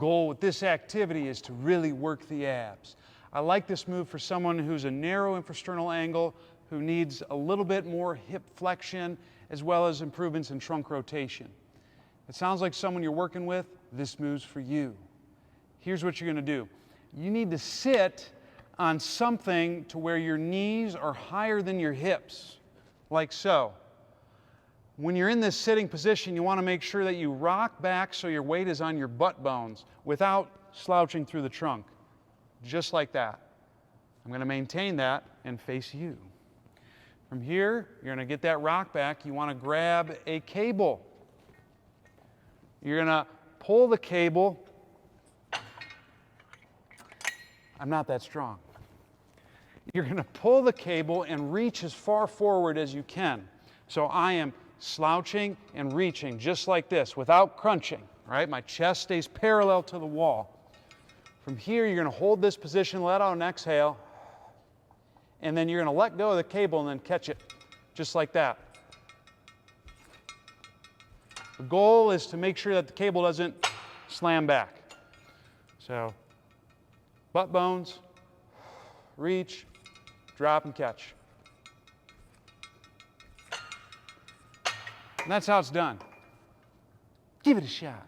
Goal with this activity is to really work the abs. I like this move for someone who's a narrow infrasternal angle, who needs a little bit more hip flexion, as well as improvements in trunk rotation. It sounds like someone you're working with, this move's for you. Here's what you're going to do. You need to sit on something to where your knees are higher than your hips, like so. When you're in this sitting position, you want to make sure that you rock back so your weight is on your butt bones without slouching through the trunk, just like that. I'm going to maintain that and face you. From here, you're going to get that rock back. You want to grab a cable. You're going to pull the cable. I'm not that strong. You're going to pull the cable and reach as far forward as you can. So I am slouching and reaching just like this without crunching, right? My chest stays parallel to the wall. From here, you're going to hold this position, let out an exhale, and then you're going to let go of the cable and then catch it just like that. The goal is to make sure that the cable doesn't slam back. So, butt bones, reach, drop and catch. And that's how it's done. Give it a shot.